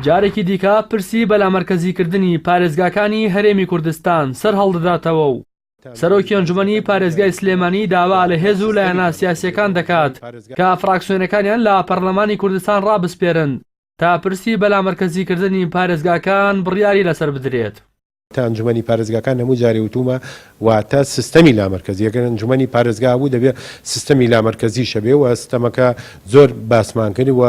جارێکی دیکە پرسی بەلامەرکەزیکردنی پارێزگاکانی هەرێمی کوردستان سەر هەڵدەداتەوە و سەرۆکی ئەنجومەنی پارێزگای سلێمانی داوا لە هێز و لایەنە سیاسیەکان دەکات کە فراکسیۆنەکانیان لە پەرلەمانی کوردستان ڕابسپێرن تا پرسی بەلامەرکەزیکردنی پارێزگاکان بڕیاری لەسەر بدرێت. تا ئەنجومەنی پارێزگاکان هەموو جارێ وتومە واتە سیستەمی لامەرکەزی ئەگەر ئەنجومەنی پارێزگا بوو دەبێت سیستەمی لامەرکەزی شەبێ و سیستەمەکە زۆر باسمان کرد و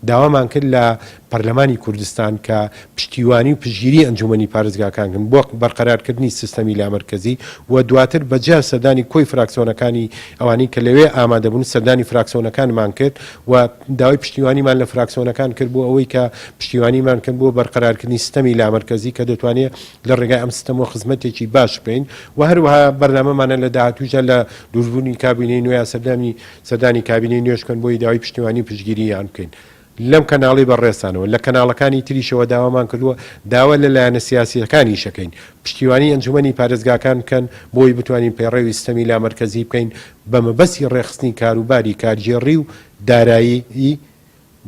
داوامان کرد لە پەرلەمانی کوردستان کە پشتیوانی و پشگیری ئەنجومەنی پارێزگاکانکن بۆ بەرقەرارکردنی سیستەمی لامەرکەزی و دواتر بەجار سەردانی کۆی فراکسیۆنەکانی ئەوانەی کە لەوێ ئامادەبوون سەردانی فراکسیۆنەکانمان کرد و داوای پشتیوانیمان لە فراکسیۆنەکان کرد بۆ ئەوەی کە پشتیوانیمان کرد بۆ بەرقەرارکردنی سیستەمی لامەرکەزی کە دەتوانێت لە ڕێگای ئەم سیستەمەوە خزمەتێکی باش بکەین و هەروەها بەرنامەمانە لە داهاتووژە لە دووربوونی کابینەی نوێ سەردانی کابینەی نوێشکن بۆی داوای پشتیوانی و پشگیرییان بکەین. لەم کەناڵی بەڕێستانەوە لە کەناڵەکانی تریشەوە داوامان کردووە داوا لە لایەنە سیاسیەکانی شەکەین پشتیوانی ئەنجومەنی پارێزگاکان بکەن بۆی بتوانین پەیڕەوی سیستەمی لامەرکەزی بکەین بە مەبەستی ڕێخستنی کاروباری کارژێڕی و دارایی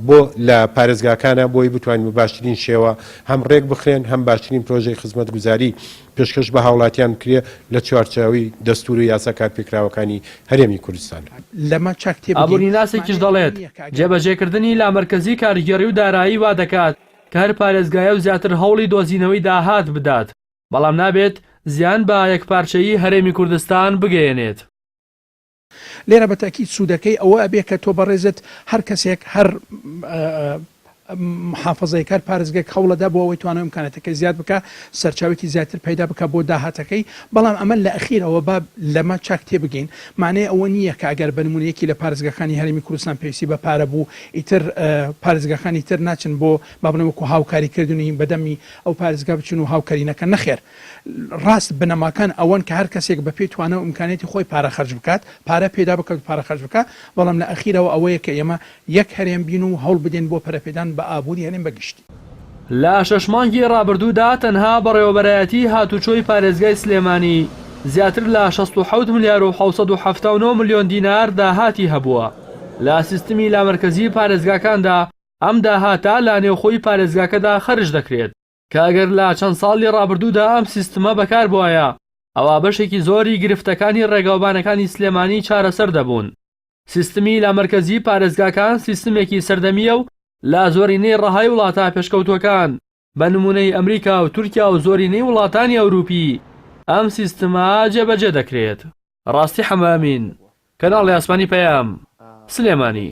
بۆ لە پارێزگاکانە بۆی بتوانین بە باشترین شێوە هەم ڕێک بخرێن هەم باشترین پرۆژەی خزمەتگوزاری پێشکەش بە هاوڵاتیان بکرێ لە چوارچاوی دەستور و یاسا کارپێکراوەکانی هەرێمی کوردستان. لەمە چاکتێ ئابووری ناسێکیش دەڵێت جێبەجێکردنی لامەرکەزی کارگێڕی و دارایی وا دەکات کە هەر پارێزگایە و زیاتر هەوڵی دۆزینەوەی داهات بدات بەڵام نابێت زیان بە یەکپارچەیی هەرێمی کوردستان بگەێنێت. لێرە بەتاکید سوودەکەی ئەوە ئەبێ کە تۆ بەڕێزت هەر کەسێک هەر محافظەی کار پارێزگەک هەوڵەدا بۆ ئەوەی توانە ئیمکانەتەکەی زیاد بکە سەرچاوێکی زیاتر پیدا بکە بۆ داهاتەکەی بەڵام ئەمە لە ئەخیرەوە با لەمە چاک تێبگەین مانێ ئەوە نییە کە ئەگەر بنمونەیەکی لە پارێزگاکانی هەرێمی کوردستان پێویستی بە پارە بوو ئیتر پارێزگاکانی تر ناچن بۆ بابنەوەکو هاوکاریکردنی بەدەمی ئەو پارێزگا بچن و هاوکارینەکە نەخێر ڕاست بنەماکان ئەوەن کە هەر کەسێک بە پێی توانە و ئیمکانێتی خۆی پارە خەرج بکات پارە پێدا بکات و پارە خەرج بکە بەڵام لە ئەخیرەوە ئەوەیە کە ئێمە یەک هەرێم بین و هەوڵ بدەین بۆ پەرەپێدان بە ئابووری هەرێم بەگشتی. لە 6 مانگی ڕابردوودا تەنها بەڕێوەبەرایەتی هاتوچۆی پارێزگای سلێمانی زیاتر لە 67 ملیار و 779 ملیۆن دینار داهاتی هەبووە. لە سیستمی لامەرکەزی پارێزگاکاندا ئەم داهاتە لە نێوخۆی پارێزگاکەدا خەرج دەکرێت کە ئەگەر لە چەند ساڵی ڕابردوودا ئەم سیستمە بەکار بووایە ئەوە بەشێکی زۆری گرفتەکانی ڕێگاوبانەکانی سلێمانی چارەسەر دەبوون. سیستمی لامەرکەزی پارێزگاکان سیستمێکی سەردەمیە و لا زۆرینەی ڕەهای وڵاتە پێشکەوتوەکان بە نمونەی ئەمریکا و تورکیا و زۆرینەی وڵاتانی ئەوروپی ئەم سیستمە جێبەجێ دەکرێت. ڕاستی حەمامین کەناڵی ئاسمانی پەیام سلێمانی.